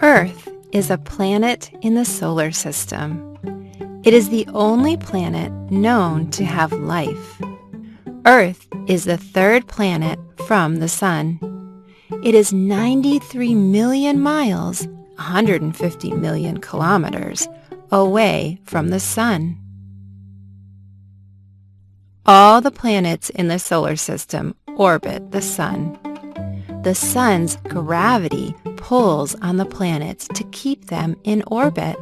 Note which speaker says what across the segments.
Speaker 1: Earth is a planet in the solar system. It is the only planet known to have life. Earth is the third planet from the Sun. It is 93 million miles, 150 million kilometers, away from the Sun. All the planets in the solar system orbit the Sun. The Sun's gravity pulls on the planets to keep them in orbit.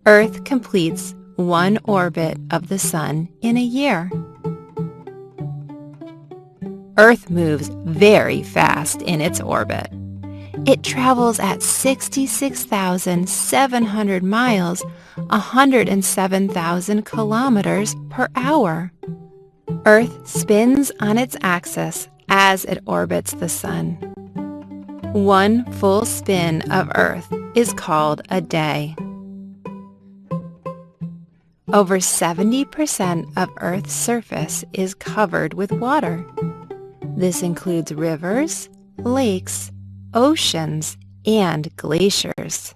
Speaker 1: Earth completes one orbit of the Sun in a year. Earth moves very fast in its orbit. It travels at 66,700 miles, 107,000 kilometers per hour. Earth spins on its axis as it orbits the Sun. One full spin of Earth is called a day. Over 70% of Earth's surface is covered with water. This includes rivers, lakes, oceans, and glaciers.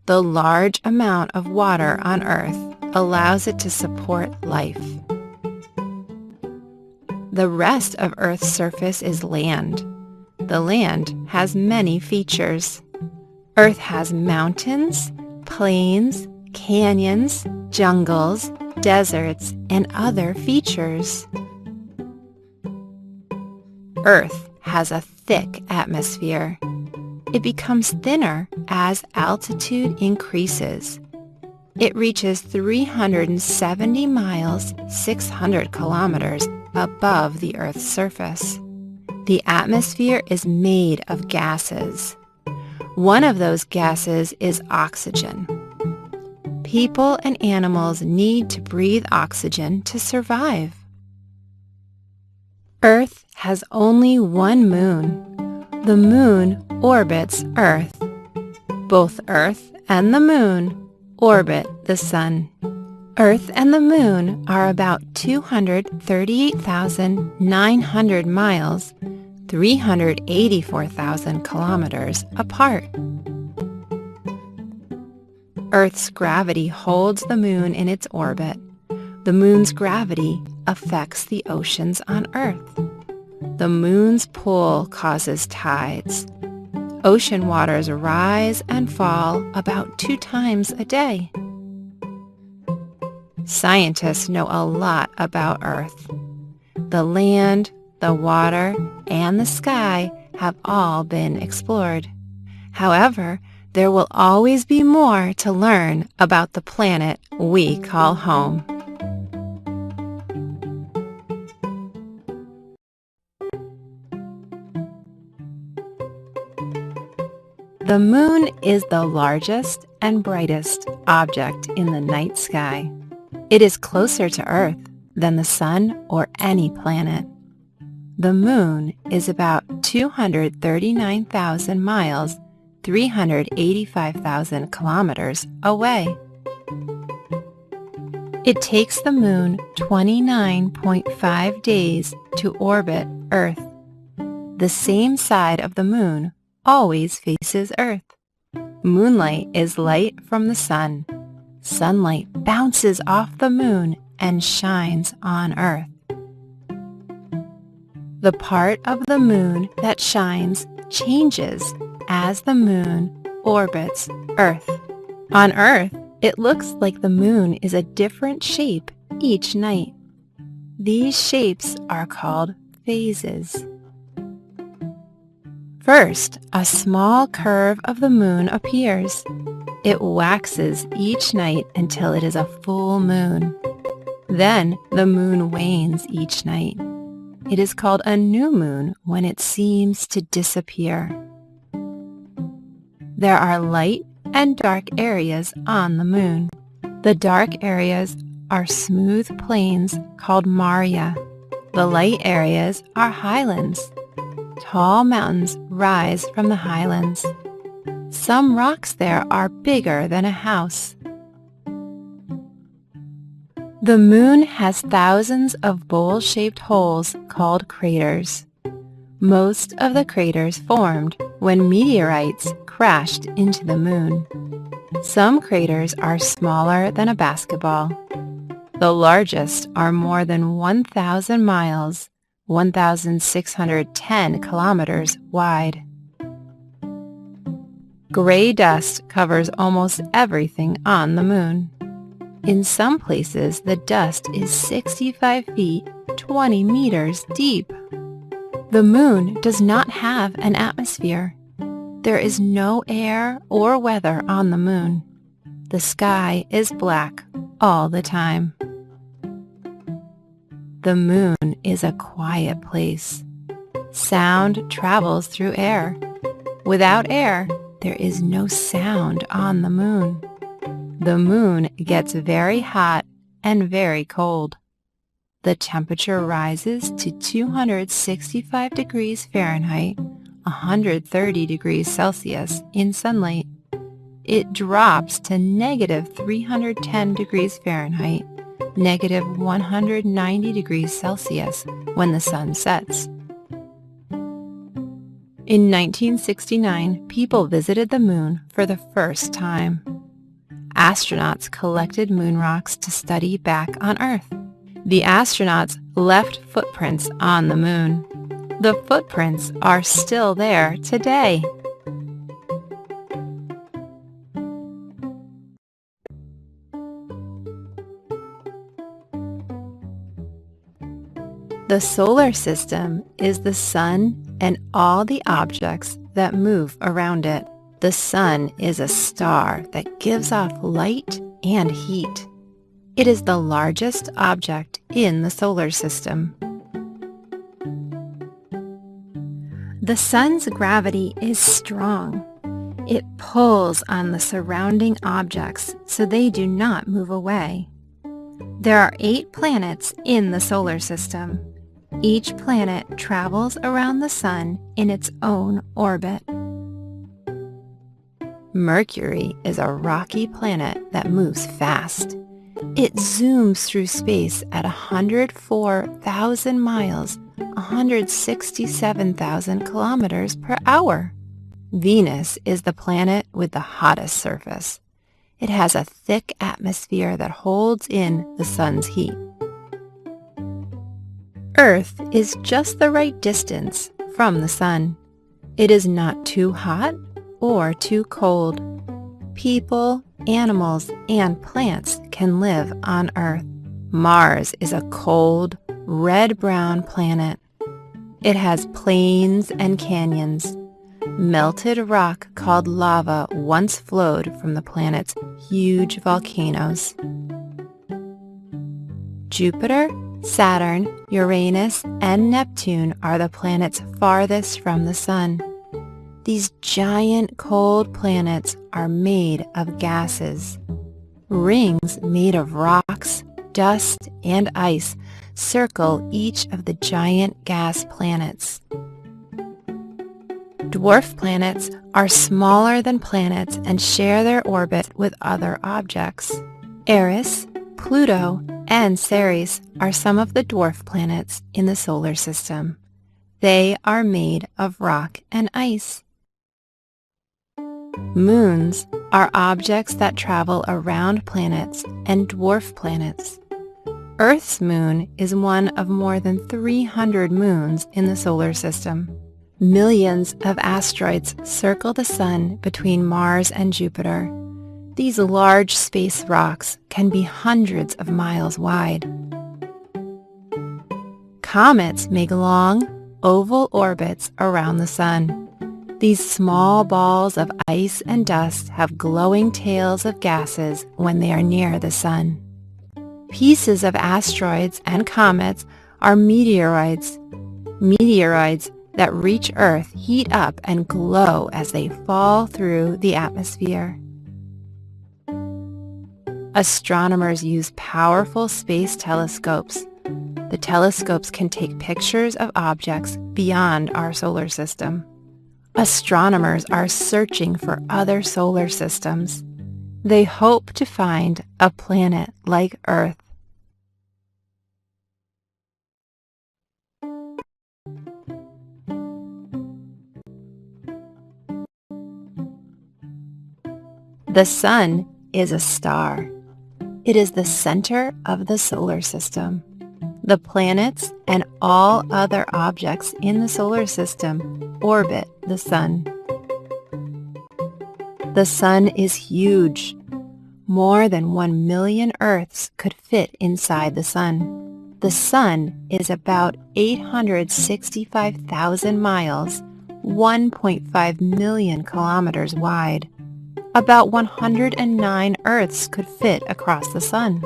Speaker 1: The large amount of water on Earth allows it to support life. The rest of Earth's surface is land. The land has many features. Earth has mountains, plains, canyons, jungles, deserts, and other features. Earth has a thick atmosphere. It becomes thinner as altitude increases. It reaches 370 miles, 600 kilometers above the Earth's surface. The atmosphere is made of gases. One of those gases is oxygen. People and animals need to breathe oxygen to survive. Earth has only one moon. The moon orbits Earth. Both Earth and the moon orbit the Sun. Earth and the moon are about 238,900 miles, 384,000 kilometers apart. Earth's gravity holds the moon in its orbit. The moon's gravity affects the oceans on Earth. The moon's pull causes tides. Ocean waters rise and fall about 2 times a day. Scientists know a lot about Earth. The land, the water, and the sky have all been explored. However, there will always be more to learn about the planet we call home. The moon is the largest and brightest object in the night sky. It is closer to Earth than the Sun or any planet. The moon is about 239,000 miles, 385,000 kilometers away. It takes the moon 29.5 days to orbit Earth. The same side of the moon always faces Earth. Moonlight is light from the Sun. Sunlight bounces off the moon and shines on Earth. The part of the moon that shines changes as the moon orbits Earth. On Earth, it looks like the moon is a different shape each night. These shapes are called phases. First, a small curve of the moon appears. It waxes each night until it is a full moon. Then the moon wanes each night. It is called a new moon when it seems to disappear. There are light and dark areas on the moon. The dark areas are smooth plains called maria. The light areas are highlands. Tall mountains rise from the highlands. Some rocks there are bigger than a house. The moon has thousands of bowl-shaped holes called craters. Most of the craters formed when meteorites crashed into the moon. Some craters are smaller than a basketball. The largest are more than 1,000 miles, 1,610 kilometers wide. Gray dust covers almost everything on the moon. In some places, the dust is 65 feet, 20 meters deep. The moon does not have an atmosphere. There is no air or weather on the moon. The sky is black all the time. The moon is a quiet place. Sound travels through air. Without air, there is no sound on the moon. The moon gets very hot and very cold. The temperature rises to 265 degrees Fahrenheit, 130 degrees Celsius in sunlight. It drops to negative 310 degrees Fahrenheit, negative 190 degrees Celsius when the sun sets. In 1969, people visited the moon for the first time. Astronauts collected moon rocks to study back on Earth. The astronauts left footprints on the moon. The footprints are still there today. The solar system is the sun and all the objects that move around it. The sun is a star that gives off light and heat. It is the largest object in the solar system. The sun's gravity is strong. It pulls on the surrounding objects so they do not move away. There are 8 planets in the solar system. Each planet travels around the sun in its own orbit. Mercury is a rocky planet that moves fast. It zooms through space at 104,000 miles, 167,000 kilometers per hour. Venus is the planet with the hottest surface. It has a thick atmosphere that holds in the sun's heat. Earth is just the right distance from the sun. It is not too hot or too cold. People, animals, and plants can live on Earth. Mars is a cold, red-brown planet. It has plains and canyons. Melted rock called lava once flowed from the planet's huge volcanoes. Jupiter, Saturn, Uranus, and Neptune are the planets farthest from the sun. These giant cold planets are made of gases. Rings made of rocks, dust, and ice circle each of the giant gas planets. Dwarf planets are smaller than planets and share their orbit with other objects. Eris, Pluto, and Ceres are some of the dwarf planets in the solar system. They are made of rock and ice. Moons are objects that travel around planets and dwarf planets. Earth's moon is one of more than 300 moons in the solar system. Millions of asteroids circle the sun between Mars and Jupiter. These large space rocks can be hundreds of miles wide. Comets make long, oval orbits around the sun. These small balls of ice and dust have glowing tails of gases when they are near the sun. Pieces of asteroids and comets are meteoroids. Meteoroids that reach Earth heat up and glow as they fall through the atmosphere. Astronomers use powerful space telescopes. The telescopes can take pictures of objects beyond our solar system. Astronomers are searching for other solar systems. They hope to find a planet like Earth. The sun is a star. It is the center of the solar system. The planets and all other objects in the solar system orbit the sun. The sun is huge. More than 1 million Earths could fit inside the sun. The sun is about 865,000 miles, 1.5 million kilometers wide. About 109 Earths could fit across the sun.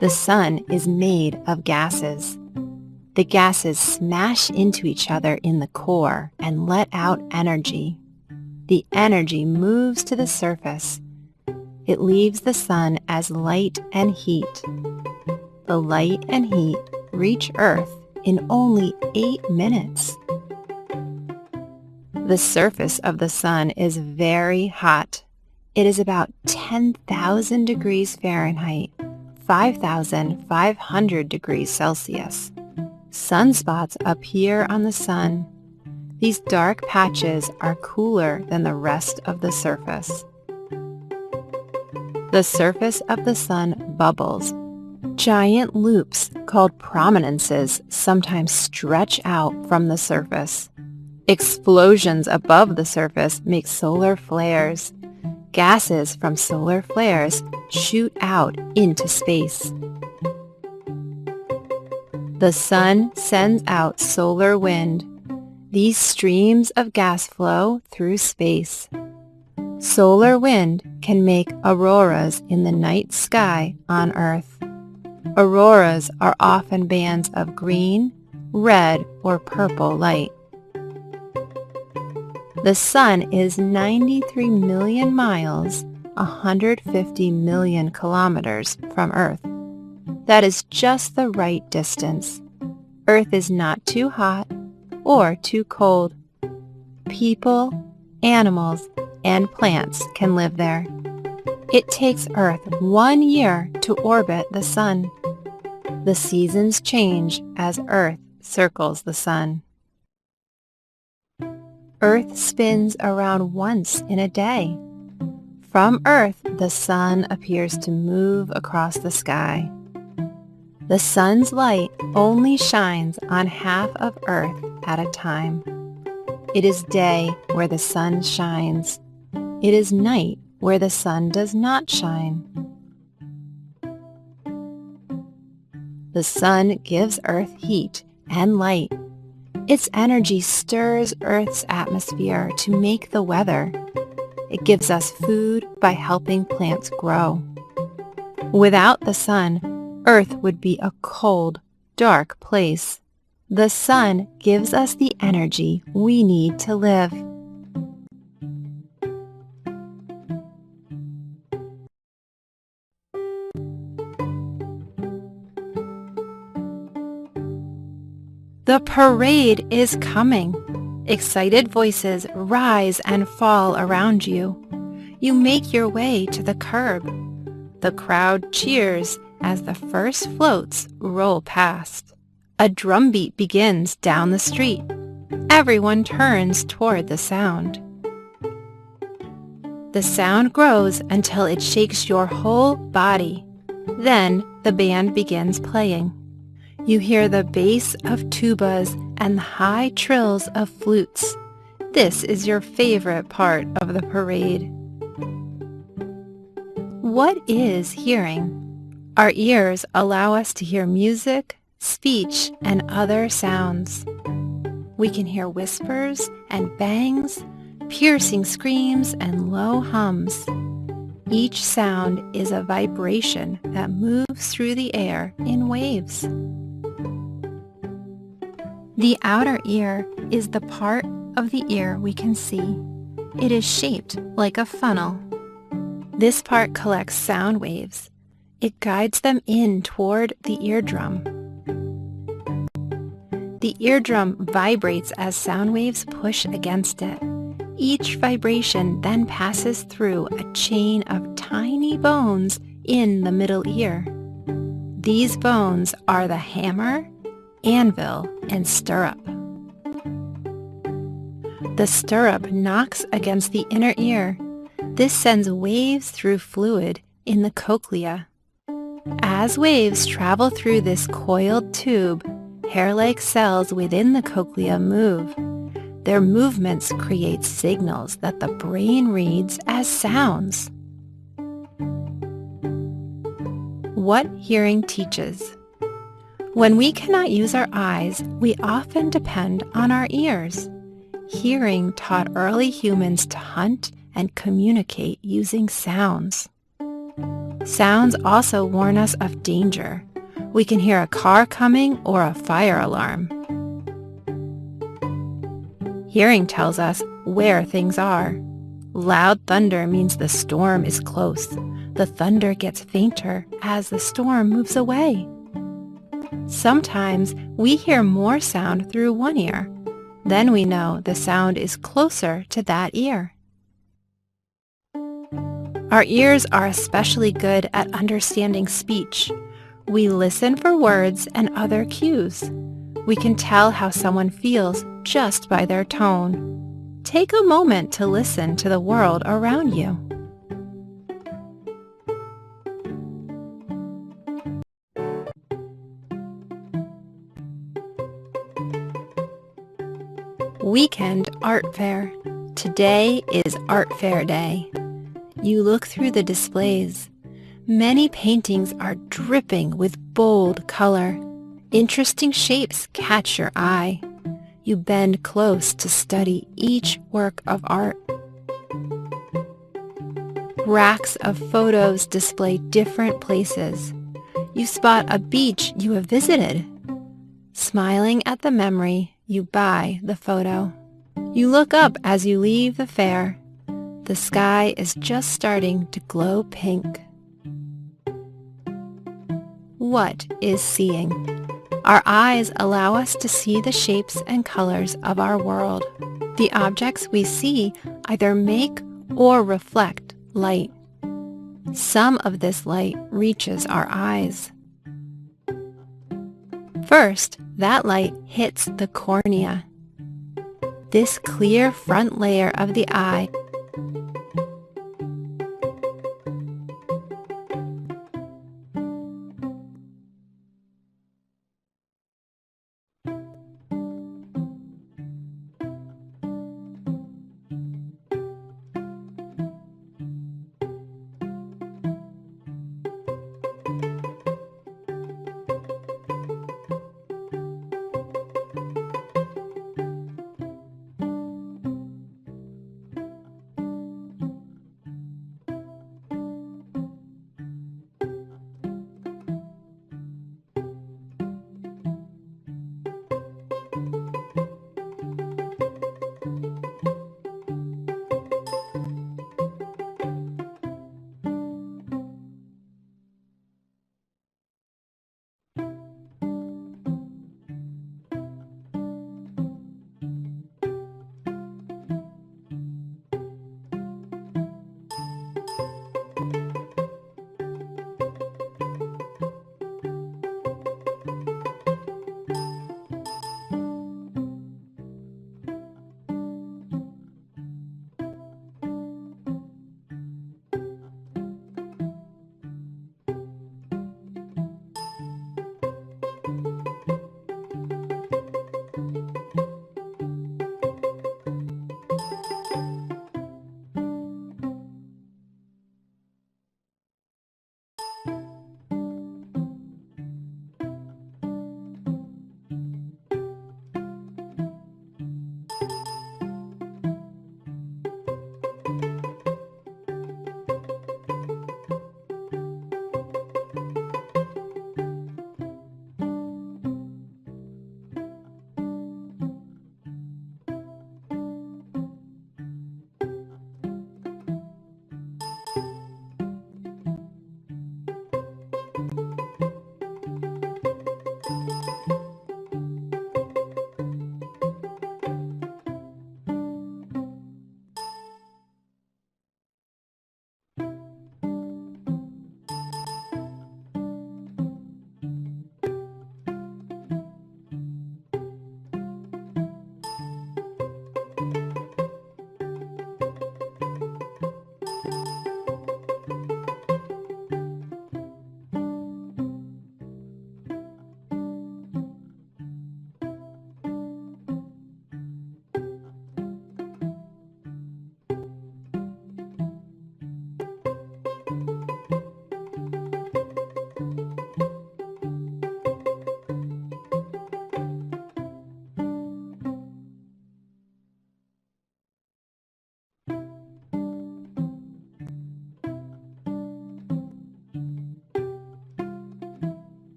Speaker 1: The sun is made of gases. The gases smash into each other in the core and let out energy. The energy moves to the surface. It leaves the sun as light and heat. The light and heat reach Earth in only 8 minutes. The surface of the sun is very hot. It is about 10,000 degrees Fahrenheit, 5,500 degrees Celsius. Sunspots appear on the sun. These dark patches are cooler than the rest of the surface. The surface of the sun bubbles. Giant loops called prominences sometimes stretch out from the surface. Explosions above the surface make solar flares. Gases from solar flares shoot out into space. The sun sends out solar wind. These streams of gas flow through space. Solar wind can make auroras in the night sky on Earth. Auroras are often bands of green, red, or purple light. The sun is 93 million miles, 150 million kilometers from Earth. That is just the right distance. Earth is not too hot or too cold. People, animals, and plants can live there. It takes Earth 1 year to orbit the sun. The seasons change as Earth circles the sun. Earth spins around once in a day. From Earth, the sun appears to move across the sky. The sun's light only shines on half of Earth at a time. It is day where the sun shines. It is night where the sun does not shine. The sun gives Earth heat and light. Its energy stirs Earth's atmosphere to make the weather. It gives us food by helping plants grow. Without the sun, Earth would be a cold, dark place. The sun gives us the energy we need to live. The parade is coming. Excited voices rise and fall around you. You make your way to the curb. The crowd cheers as the first floats roll past. A drumbeat begins down the street. Everyone turns toward the sound. The sound grows until it shakes your whole body. Then the band begins playing. You hear the bass of tubas and the high trills of flutes. This is your favorite part of the parade. What is hearing? Our ears allow us to hear music, speech, and other sounds. We can hear whispers and bangs, piercing screams, and low hums. Each sound is a vibration that moves through the air in waves. The outer ear is the part of the ear we can see. It is shaped like a funnel. This part collects sound waves. It guides them in toward the eardrum. The eardrum vibrates as sound waves push against it. Each vibration then passes through a chain of tiny bones in the middle ear. These bones are the hammer, anvil, and stirrup. The stirrup knocks against the inner ear This sends waves through fluid in the cochlea. As waves travel through this coiled tube, hair-like cells within the cochlea move. Their movements create signals that the brain reads as sounds. What hearing teaches. When we cannot use our eyes, we often depend on our ears. Hearing taught early humans to hunt and communicate using sounds. Sounds also warn us of danger. We can hear a car coming or a fire alarm. Hearing tells us where things are. Loud thunder means the storm is close. The thunder gets fainter as the storm moves away. Sometimes we hear more sound through one ear. Then we know the sound is closer to that ear. Our ears are especially good at understanding speech. We listen for words and other cues. We can tell how someone feels just by their tone. Take a moment to listen to the world around you. Weekend Art Fair. Today is Art Fair Day. You look through the displays. Many paintings are dripping with bold color. Interesting shapes catch your eye. You bend close to study each work of art. Racks of photos display different places. You spot a beach you have visited. Smiling at the memory, you buy the photo. You look up as you leave the fair. The sky is just starting to glow pink. What is seeing? Our eyes allow us to see the shapes and colors of our world. The objects we see either make or reflect light. Some of this light reaches our eyes. First, that light hits the cornea. This clear front layer of the eye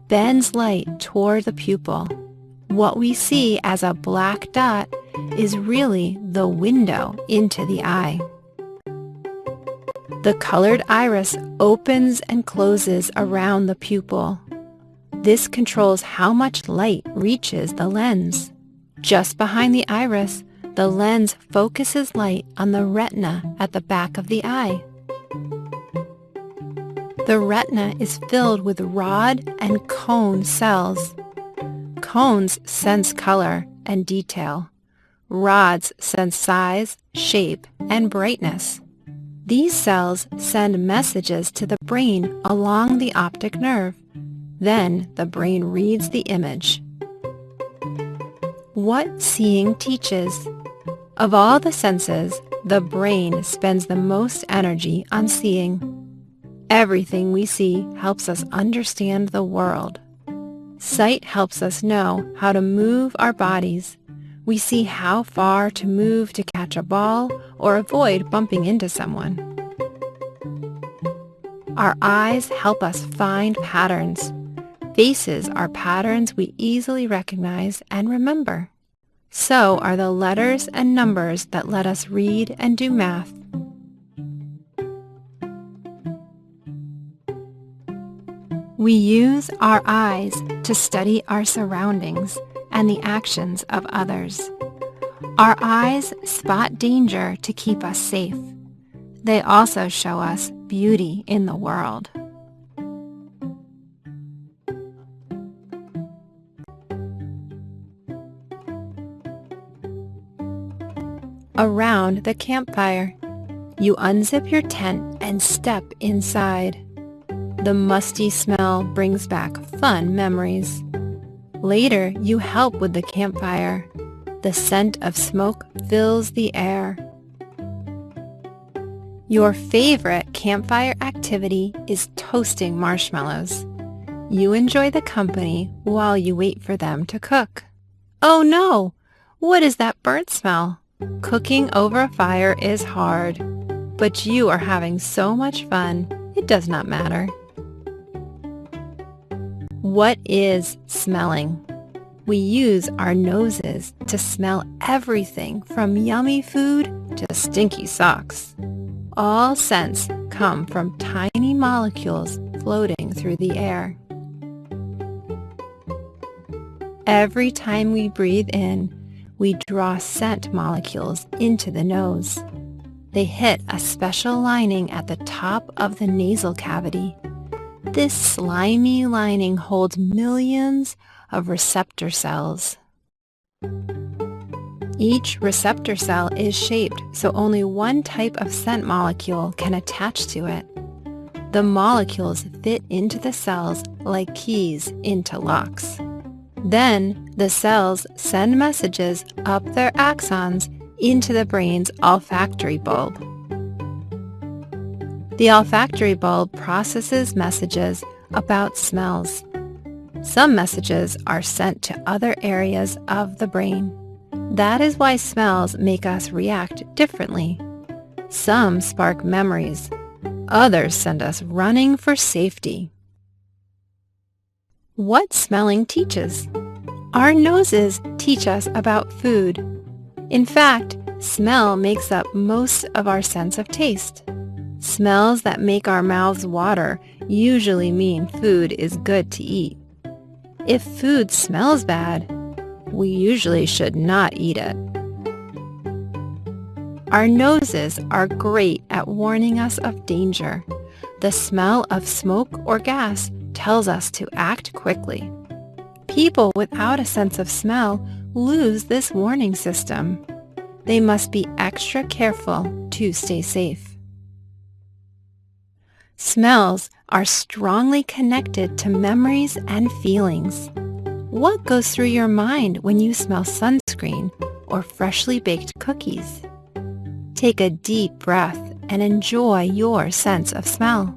Speaker 1: bends light toward the pupil. What we see as a black dot is really the window into the eye. The colored iris opens and closes around the pupil. This controls how much light reaches the lens. Just behind the iris, the lens focuses light on the retina at the back of the eye. The retina is filled with rod and cone cells. Cones sense color and detail. Rods sense size, shape, and brightness. These cells send messages to the brain along the optic nerve. Then the brain reads the image. What seeing teaches? Of all the senses, the brain spends the most energy on seeing. Everything we see helps us understand the world. Sight helps us know how to move our bodies. We see how far to move to catch a ball or avoid bumping into someone. Our eyes help us find patterns. Faces are patterns we easily recognize and remember. So are the letters and numbers that let us read and do math. We use our eyes to study our surroundings and the actions of others. Our eyes spot danger to keep us safe. They also show us beauty in the world. Around the campfire, you unzip your tent and step inside. The musty smell brings back fun memories. Later, you help with the campfire. The scent of smoke fills the air. Your favorite campfire activity is toasting marshmallows. You enjoy the company while you wait for them to cook. Oh no! What is that burnt smell? Cooking over a fire is hard, but you are having so much fun, it does not matter. What is smelling? We use our noses to smell everything from yummy food to stinky socks. All scents come from tiny molecules floating through the air. Every time we breathe in, we draw scent molecules into the nose. They hit a special lining at the top of the nasal cavity. This slimy lining holds millions of receptor cells. Each receptor cell is shaped so only one type of scent molecule can attach to it. The molecules fit into the cells like keys into locks. Then the cells send messages up their axons into the brain's olfactory bulb. The olfactory bulb processes messages about smells. Some messages are sent to other areas of the brain. That is why smells make us react differently. Some spark memories. Others send us running for safety. What smelling teaches? Our noses teach us about food. In fact, smell makes up most of our sense of taste. Smells that make our mouths water usually mean food is good to eat. If food smells bad, we usually should not eat it. Our noses are great at warning us of danger. The smell of smoke or gas tells us to act quickly. People without a sense of smell lose this warning system. They must be extra careful to stay safe. Smells are strongly connected to memories and feelings. What goes through your mind when you smell sunscreen or freshly baked cookies? Take a deep breath and enjoy your sense of smell.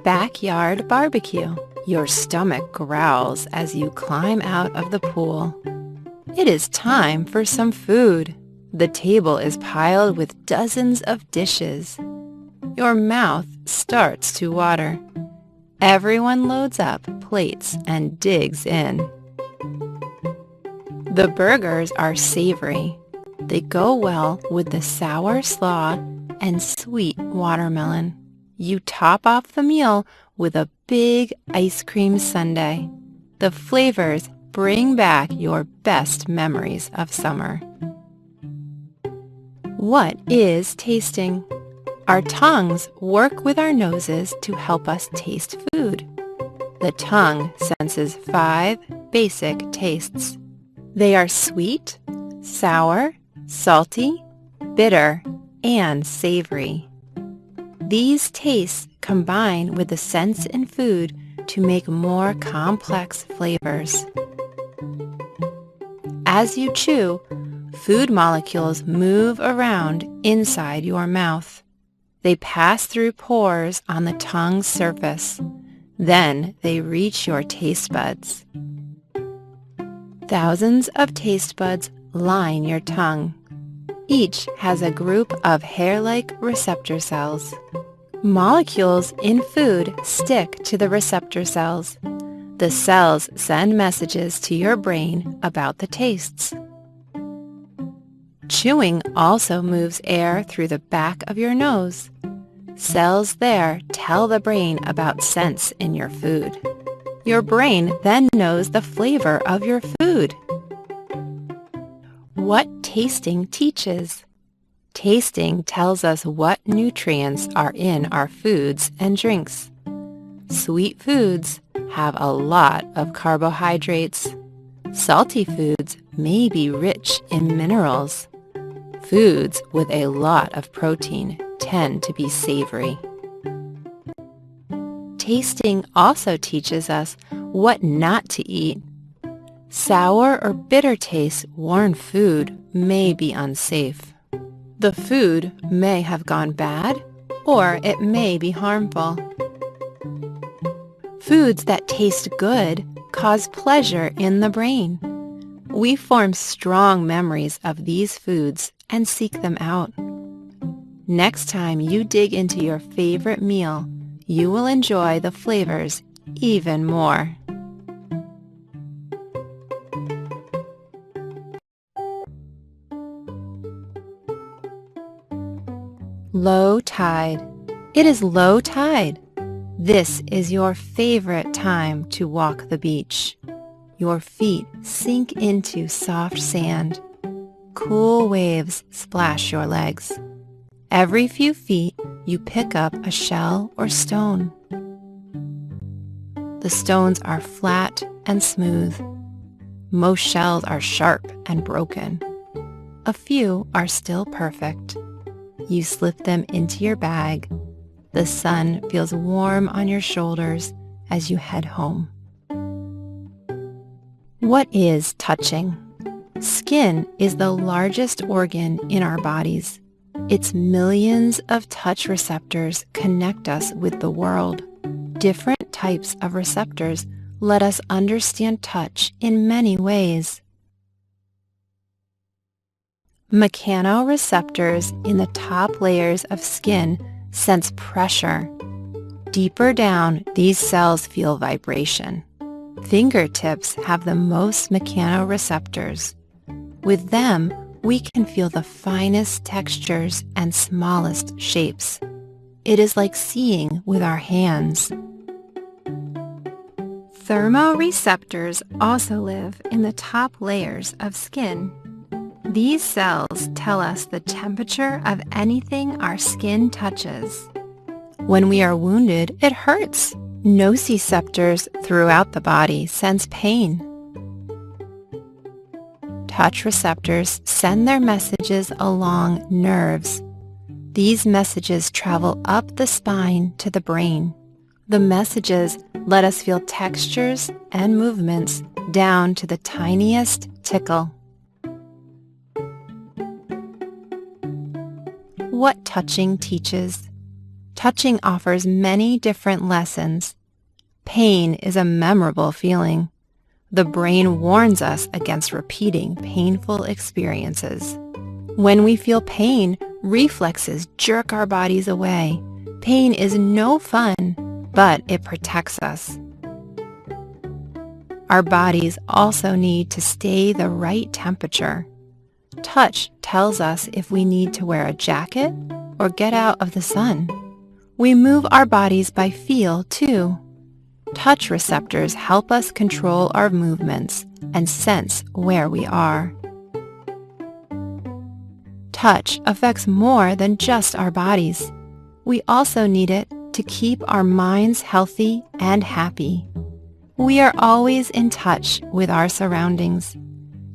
Speaker 1: Backyard barbecue. Your stomach growls as you climb out of the pool. It is time for some food. The table is piled with dozens of dishes. Your mouth starts to water. Everyone loads up plates and digs in. The burgers are savory. They go well with the sour slaw and sweet watermelon. You top off the meal with a big ice cream sundae. The flavors bring back your best memories of summer. What is tasting? Our tongues work with our noses to help us taste food. The tongue senses 5 basic tastes. They are sweet, sour, salty, bitter, and savory. These tastes combine with the scents in food to make more complex flavors. As you chew, food molecules move around inside your mouth. They pass through pores on the tongue's surface. Then they reach your taste buds. Thousands of taste buds line your tongue. Each has a group of hair-like receptor cells. Molecules in food stick to the receptor cells. The cells send messages to your brain about the tastes. Chewing also moves air through the back of your nose. Cells there tell the brain about scents in your food. Your brain then knows the flavor of your food. What tasting teaches? Tasting tells us what nutrients are in our foods and drinks. Sweet foods have a lot of carbohydrates. Salty foods may be rich in minerals. Foods with a lot of protein tend to be savory. Tasting also teaches us what not to eat. Sour or bitter tastes warn food may be unsafe. The food may have gone bad, or it may be harmful. Foods that taste good cause pleasure in the brain. We form strong memories of these foods and seek them out. Next time you dig into your favorite meal, you will enjoy the flavors even more. Low tide. It is low tide. This is your favorite time to walk the beach. Your feet sink into soft sand. Cool waves splash your legs. Every few feet, you pick up a shell or stone. The stones are flat and smooth. Most shells are sharp and broken. A few are still perfect. You slip them into your bag. The sun feels warm on your shoulders as you head home. What is touching? Skin is the largest organ in our bodies. Its millions of touch receptors connect us with the world. Different types of receptors let us understand touch in many ways. Mechanoreceptors in the top layers of skin sense pressure. Deeper down, these cells feel vibration. Fingertips have the most mechanoreceptors. With them, we can feel the finest textures and smallest shapes. It is like seeing with our hands. Thermoreceptors also live in the top layers of skin. These cells tell us the temperature of anything our skin touches. When we are wounded, it hurts. Nociceptors throughout the body sense pain. Touch receptors send their messages along nerves. These messages travel up the spine to the brain. The messages let us feel textures and movements down to the tiniest tickle. What touching teaches? Touching offers many different lessons. Pain is a memorable feeling. The brain warns us against repeating painful experiences. When we feel pain, reflexes jerk our bodies away. Pain is no fun, but it protects us. Our bodies also need to stay the right temperature. Touch tells us if we need to wear a jacket or get out of the sun. We move our bodies by feel, too. Touch receptors help us control our movements and sense where we are. Touch affects more than just our bodies. We also need it to keep our minds healthy and happy. We are always in touch with our surroundings.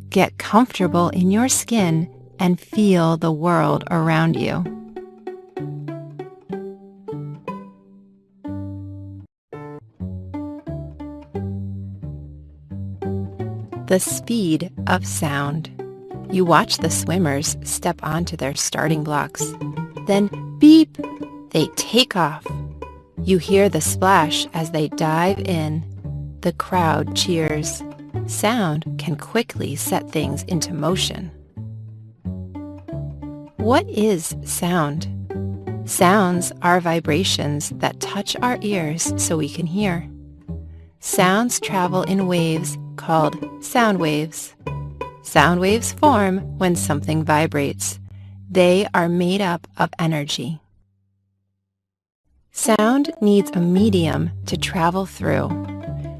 Speaker 1: Get comfortable in your skin and feel the world around you. The speed of sound. You watch the swimmers step onto their starting blocks. Then beep, they take off. You hear the splash as they dive in. The crowd cheers. Sound can quickly set things into motion. What is sound? Sounds are vibrations that touch our ears so we can hear. Sounds travel in waves called sound waves. Sound waves form when something vibrates. They are made up of energy. Sound needs a medium to travel through.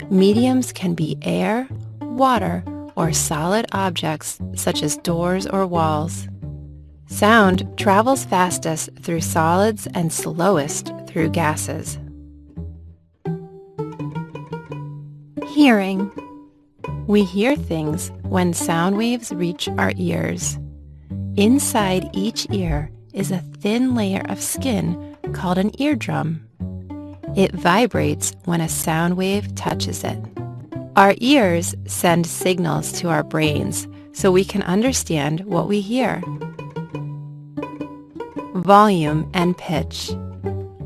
Speaker 1: Mediums can be air, water, or solid objects such as doors or walls. Sound travels fastest through solids and slowest through gases. Hearing. We hear things when sound waves reach our ears. Inside each ear is a thin layer of skin called an eardrum. It vibrates when a sound wave touches it. Our ears send signals to our brains so we can understand what we hear. Volume and pitch.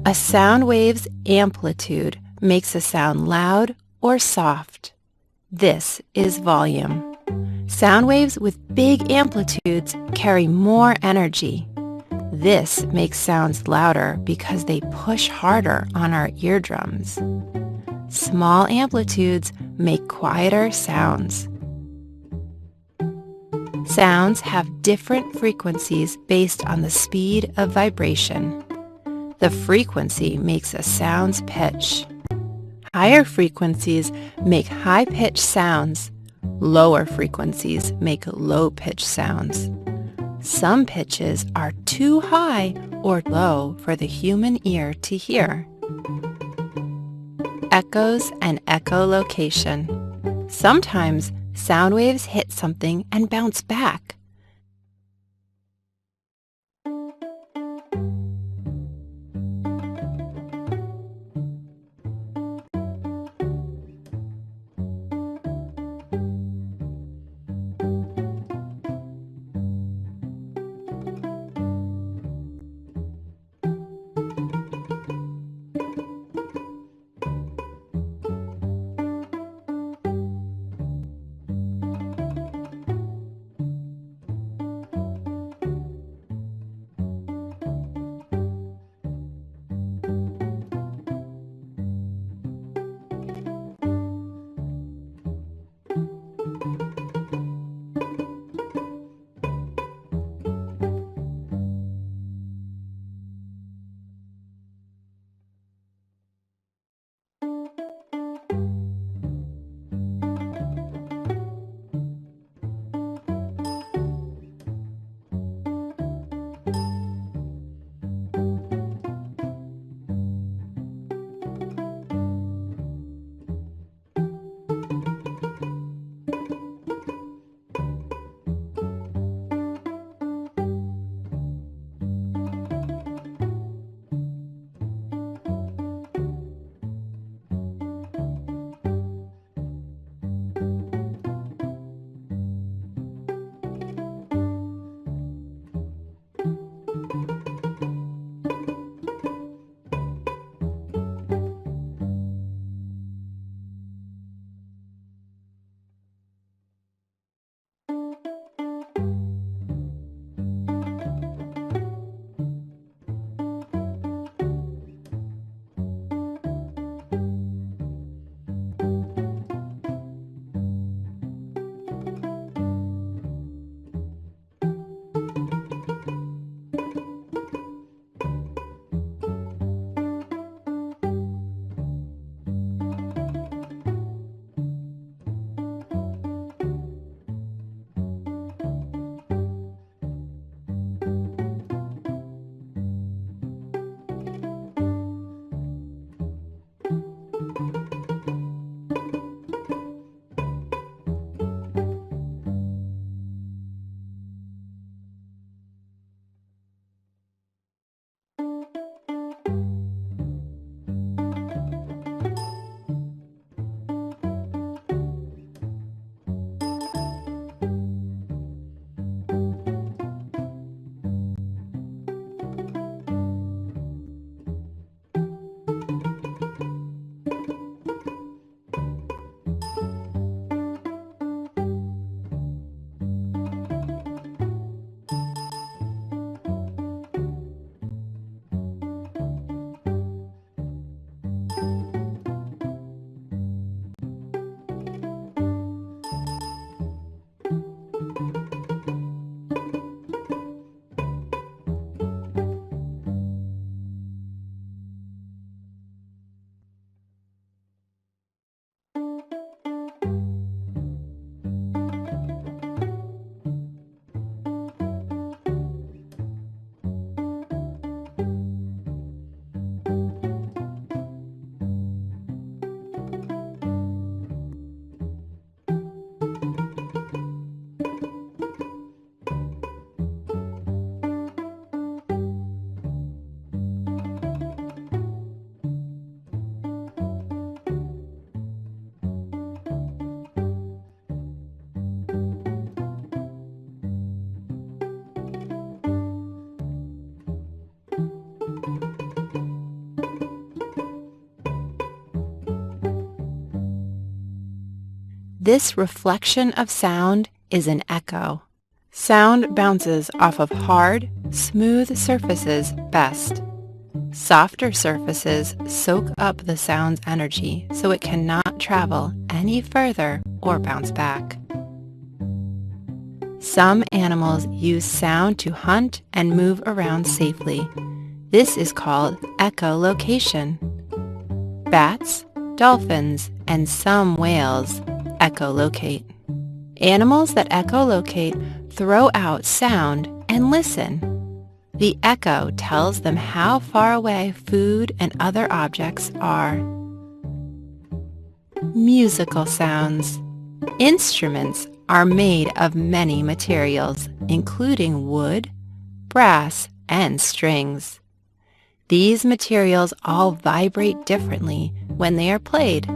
Speaker 1: A sound wave's amplitude makes a sound loud or soft. This is volume. Sound waves with big amplitudes carry more energy. This makes sounds louder because they push harder on our eardrums. Small amplitudes make quieter sounds. Sounds have different frequencies based on the speed of vibration. The frequency makes a sound's pitch. Higher frequencies make high-pitched sounds. Lower frequencies make low-pitched sounds. Some pitches are too high or low for the human ear to hear. Echoes and echolocation. Sometimes sound waves hit something and bounce back. This reflection of sound is an echo. Sound bounces off of hard, smooth surfaces best. Softer surfaces soak up the sound's energy so it cannot travel any further or bounce back. Some animals use sound to hunt and move around safely. This is called echolocation. Bats, dolphins, and some whales echolocate. Animals that echolocate throw out sound and listen. The echo tells them how far away food and other objects are. Musical sounds. Instruments are made of many materials, including wood, brass, and strings. These materials all vibrate differently when they are played.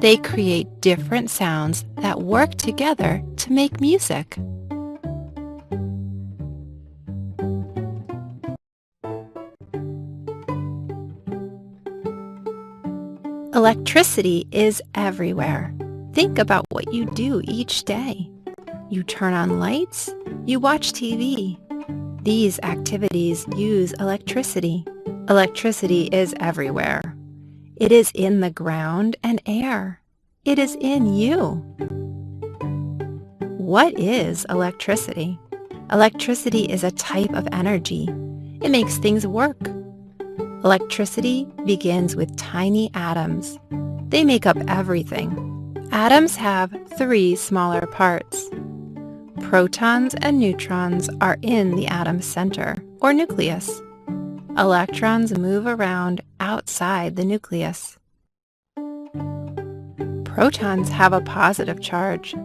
Speaker 1: They create different sounds that work together to make music. Electricity is everywhere. Think about what you do each day. You turn on lights, you watch TV. These activities use electricity. Electricity is everywhere. It is in the ground and air. It is in you. What is electricity? Electricity is a type of energy. It makes things work. Electricity begins with tiny atoms. They make up everything. Atoms have 3 smaller parts. Protons and neutrons are in the atom's center, or nucleus. Electrons move around outside the nucleus. Protons have a positive charge.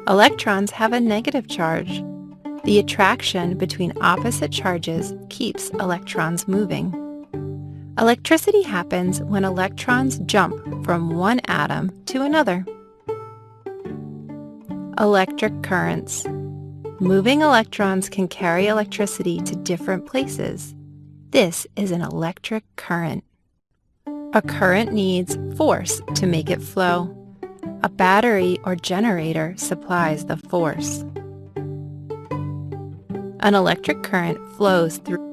Speaker 1: Electrons have a negative charge. The attraction between opposite charges keeps electrons moving. Electricity happens when electrons jump from one atom to another. Electric currents. Moving electrons can carry electricity to different places. This is an electric current. A current needs force to make it flow. A battery or generator supplies the force. An electric current flows through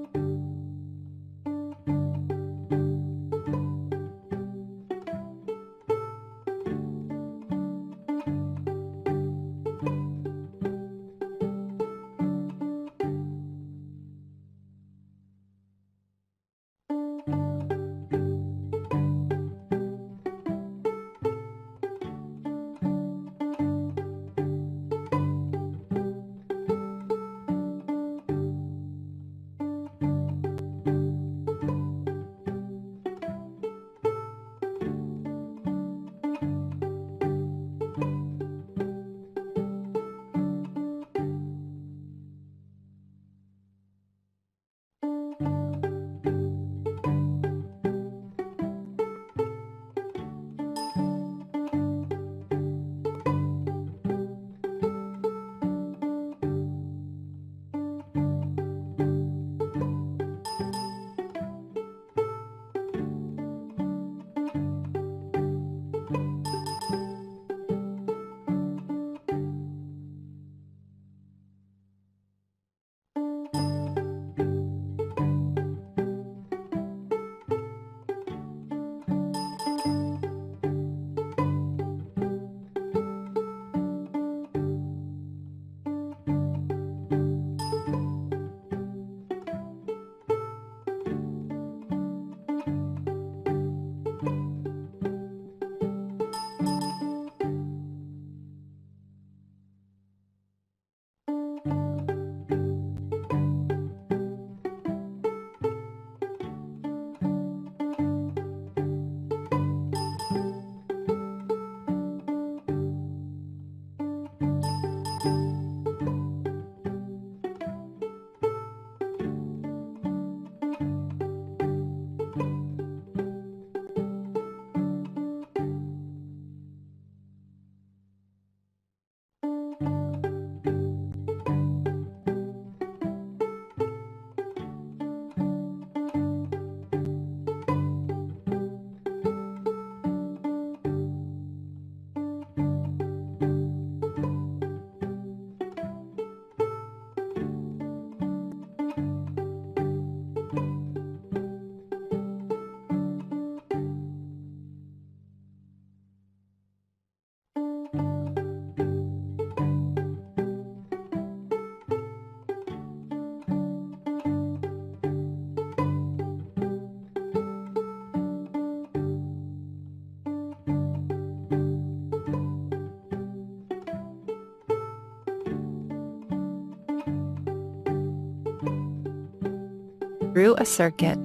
Speaker 1: through a circuit.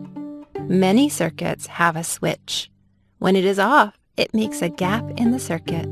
Speaker 1: Many circuits have a switch. When it is off, it makes a gap in the circuit.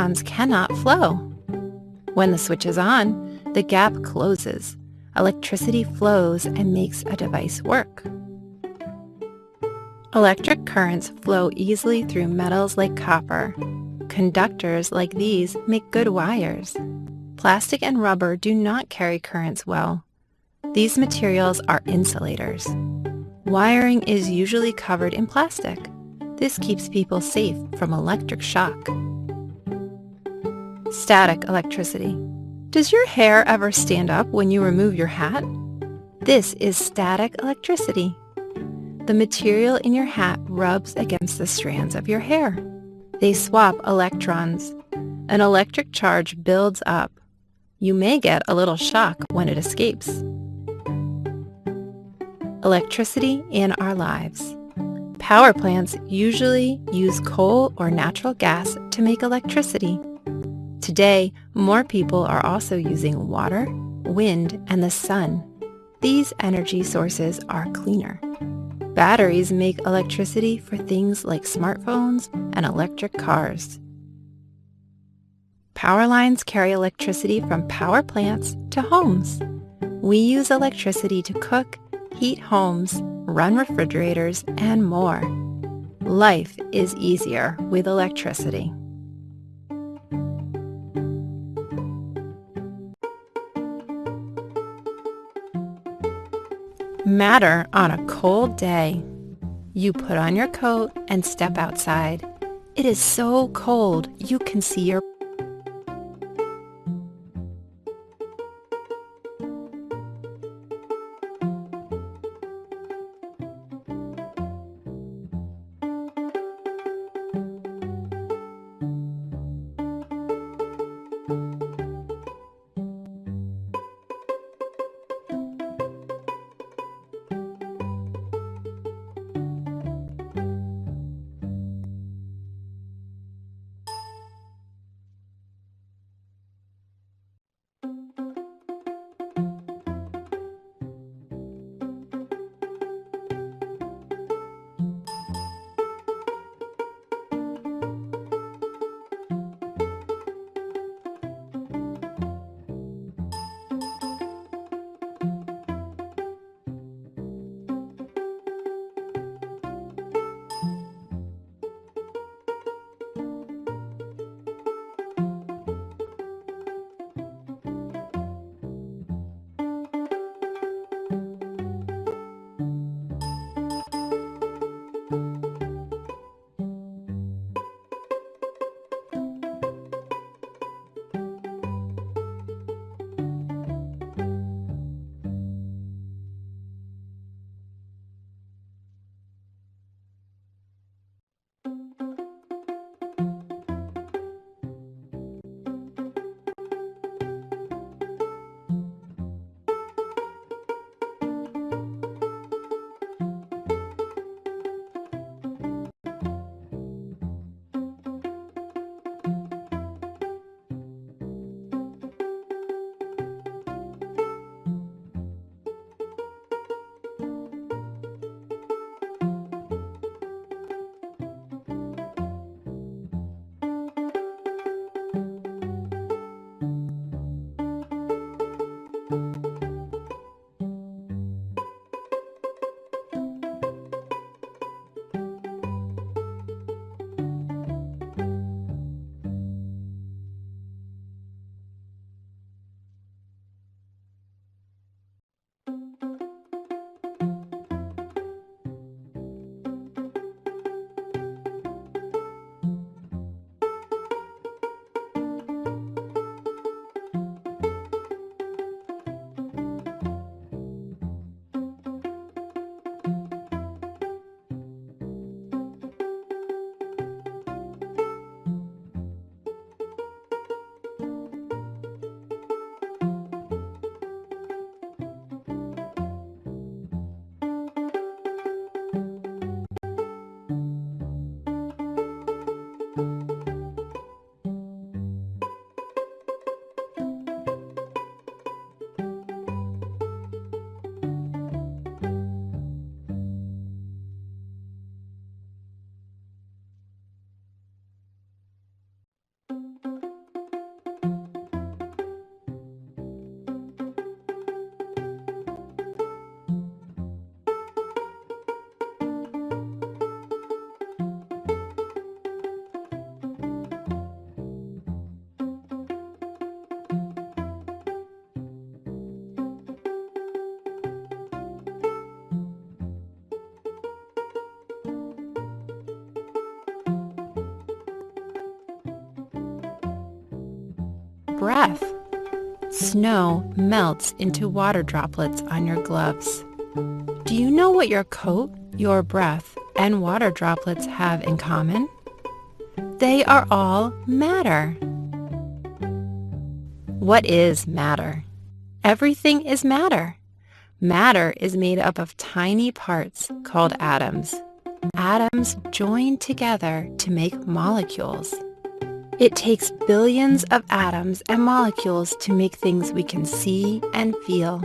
Speaker 1: Electrons cannot flow. When the switch is on, the gap closes. Electricity flows and makes a device work. Electric currents flow easily through metals like copper. Conductors like these make good wires. Plastic and rubber do not carry currents well. These materials are insulators. Wiring is usually covered in plastic. This keeps people safe from electric shock. Static electricity. Does your hair ever stand up when you remove your hat? This is static electricity. The material in your hat rubs against the strands of your hair. They swap electrons. An electric charge builds up. You may get a little shock when it escapes. Electricity in our lives. Power plants usually use coal or natural gas to make electricity. Today, more people are also using water, wind, and the sun. These energy sources are cleaner. Batteries make electricity for things like smartphones and electric cars. Power lines carry electricity from power plants to homes. We use electricity to cook, heat homes, run refrigerators, and more. Life is easier with electricity. Matter on a cold day. You put on your coat and step outside. It is so cold you can see your breath. Snow melts into water droplets on your gloves. Do you know what your coat, your breath, and water droplets have in common? They are all matter. What is matter? Everything is matter. Matter is made up of tiny parts called atoms. Atoms join together to make molecules. It takes billions of atoms and molecules to make things we can see and feel.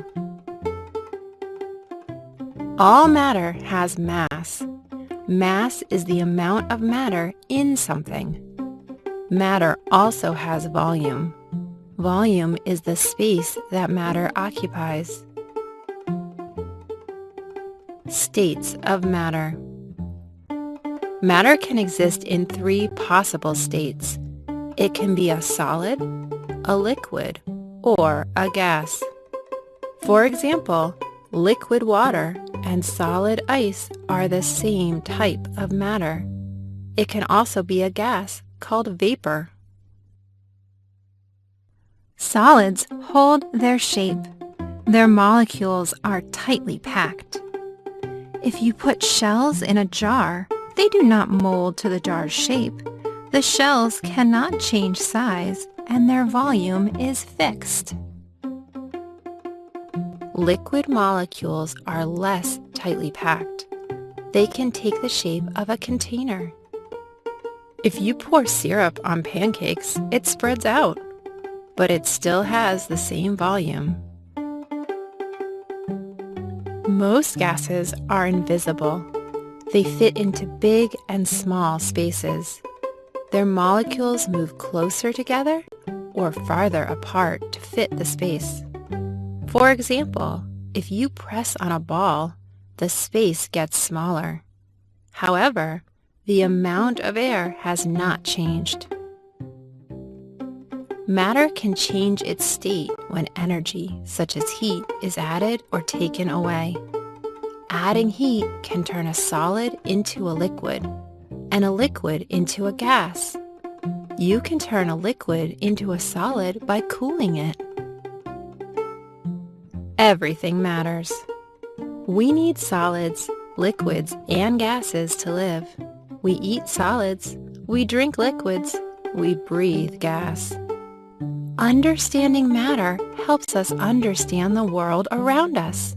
Speaker 1: All matter has mass. Mass is the amount of matter in something. Matter also has volume. Volume is the space that matter occupies. States of matter. Matter can exist in 3 possible states. It can be a solid, a liquid, or a gas. For example, liquid water and solid ice are the same type of matter. It can also be a gas called vapor. Solids hold their shape. Their molecules are tightly packed. If you put shells in a jar, they do not mold to the jar's shape. The shells cannot change size, and their volume is fixed. Liquid molecules are less tightly packed. They can take the shape of a container. If you pour syrup on pancakes, it spreads out, but it still has the same volume. Most gases are invisible. They fit into big and small spaces. Their molecules move closer together or farther apart to fit the space. For example, if you press on a ball, the space gets smaller. However, the amount of air has not changed. Matter can change its state when energy, such as heat, is added or taken away. Adding heat can turn a solid into a liquid, and a liquid into a gas. You can turn a liquid into a solid by cooling it. Everything matters. We need solids, liquids, and gases to live. We eat solids, we drink liquids, we breathe gas. Understanding matter helps us understand the world around us.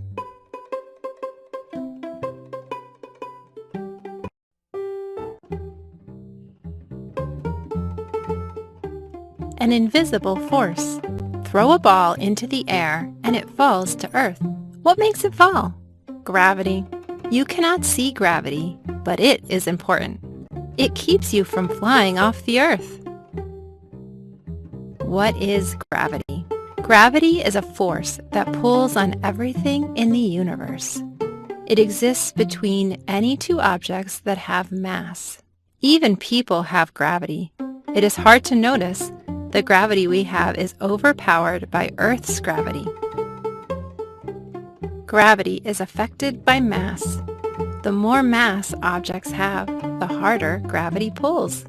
Speaker 1: An invisible force. Throw a ball into the air and it falls to Earth. What makes it fall? Gravity. You cannot see gravity, but it is important. It keeps you from flying off the Earth. What is gravity? Gravity is a force that pulls on everything in the universe. It exists between any 2 objects that have mass. Even people have gravity. It is hard to notice. The gravity we have is overpowered by Earth's gravity. Gravity is affected by mass. The more mass objects have, the harder gravity pulls.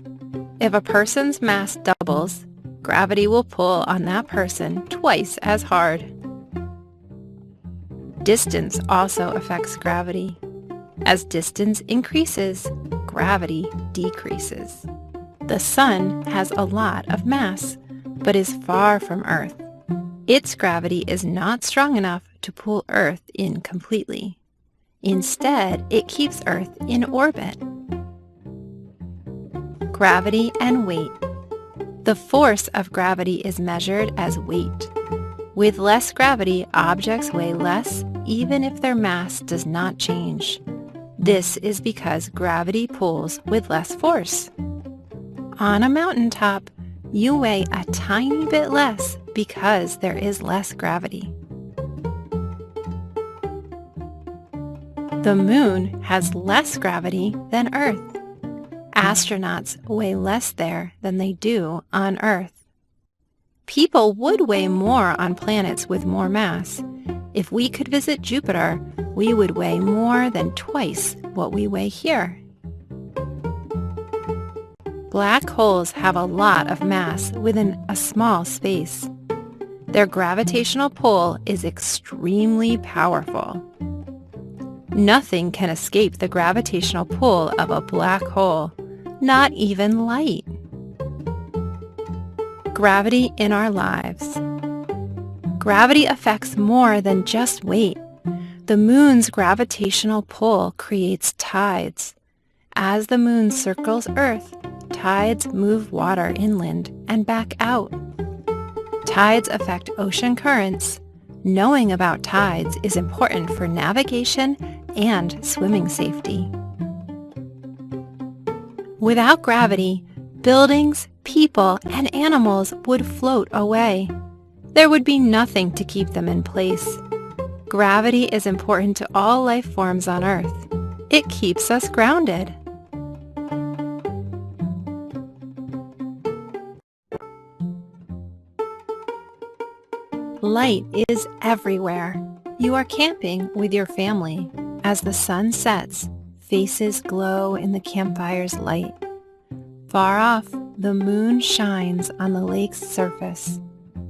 Speaker 1: If a person's mass doubles, gravity will pull on that person twice as hard. Distance also affects gravity. As distance increases, gravity decreases. The sun has a lot of mass, but is far from Earth. Its gravity is not strong enough to pull Earth in completely. Instead, it keeps Earth in orbit. Gravity and weight. The force of gravity is measured as weight. With less gravity, objects weigh less even if their mass does not change. This is because gravity pulls with less force. On a mountaintop, you weigh a tiny bit less because there is less gravity. The moon has less gravity than Earth. Astronauts weigh less there than they do on Earth. People would weigh more on planets with more mass. If we could visit Jupiter, we would weigh more than twice what we weigh here. Black holes have a lot of mass within a small space. Their gravitational pull is extremely powerful. Nothing can escape the gravitational pull of a black hole, not even light. Gravity in our lives. Gravity affects more than just weight. The moon's gravitational pull creates tides. As the moon circles Earth, tides move water inland and back out. Tides affect ocean currents. Knowing about tides is important for navigation and swimming safety. Without gravity, buildings, people, and animals would float away. There would be nothing to keep them in place. Gravity is important to all life forms on Earth. It keeps us grounded. Light is everywhere. You are camping with your family. As the sun sets, faces glow in the campfire's light. Far off, the moon shines on the lake's surface.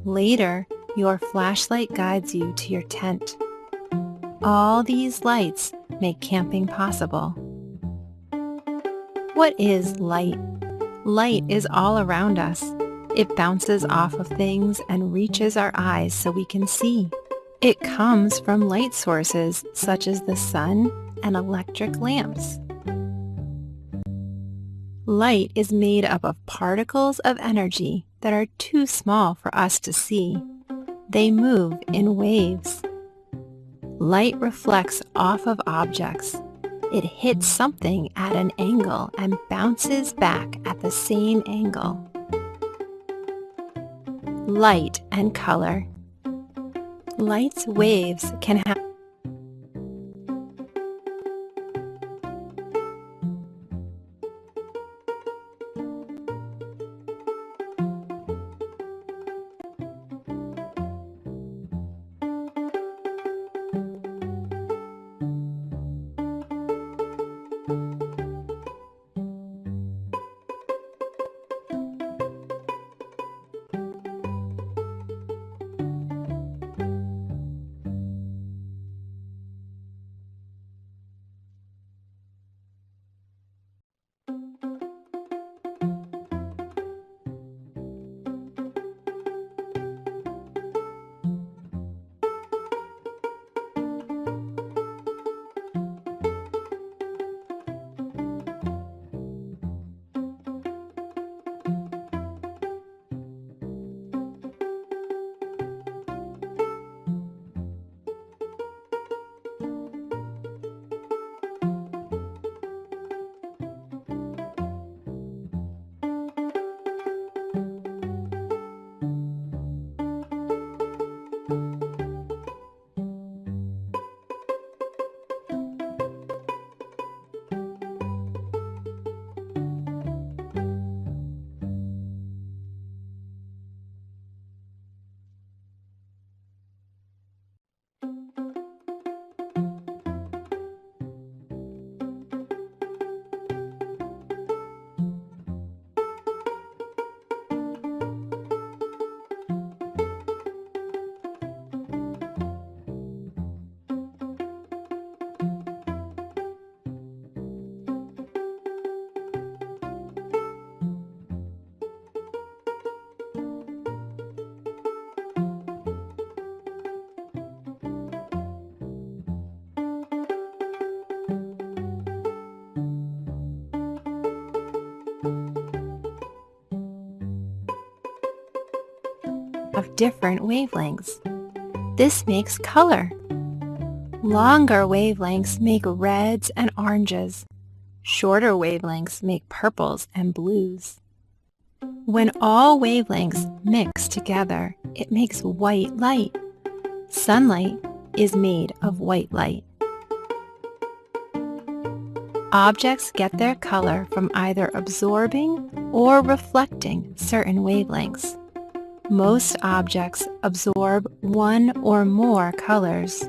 Speaker 1: Later, your flashlight guides you to your tent. All these lights make camping possible. What is light? Light is all around us. It bounces off of things and reaches our eyes so we can see. It comes from light sources such as the sun and electric lamps. Light is made up of particles of energy that are too small for us to see. They move in waves. Light reflects off of objects. It hits something at an angle and bounces back at the same angle. Light and color. Light's waves can have of different wavelengths. This makes color. Longer wavelengths make reds and oranges. Shorter wavelengths make purples and blues. When all wavelengths mix together, it makes white light. Sunlight is made of white light. Objects get their color from either absorbing or reflecting certain wavelengths. Most objects absorb one or more colors.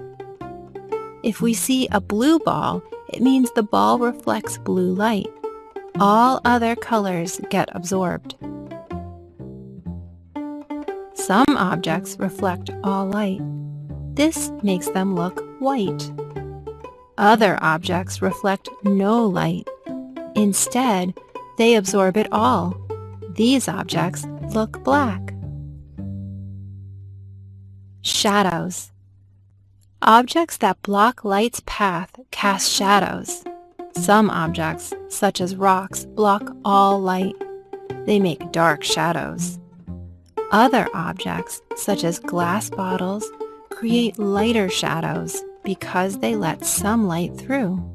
Speaker 1: If we see a blue ball, it means the ball reflects blue light. All other colors get absorbed. Some objects reflect all light. This makes them look white. Other objects reflect no light. Instead, they absorb it all. These objects look black. Shadows. Objects that block light's path cast shadows. Some objects, such as rocks, block all light. They make dark shadows. Other objects, such as glass bottles, create lighter shadows because they let some light through.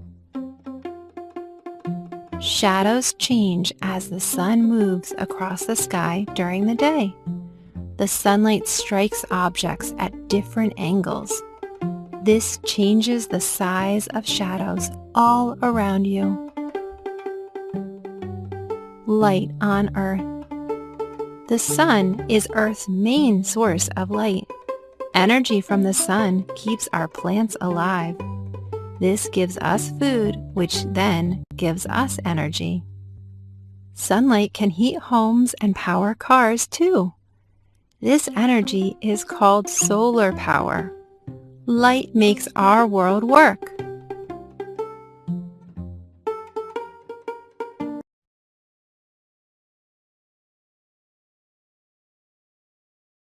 Speaker 1: Shadows change as the sun moves across the sky during the day. The sunlight strikes objects at different angles. This changes the size of shadows all around you. Light on Earth. The sun is Earth's main source of light. Energy from the sun keeps our plants alive. This gives us food, which then gives us energy. Sunlight can heat homes and power cars too. This energy is called solar power. Light makes our world work.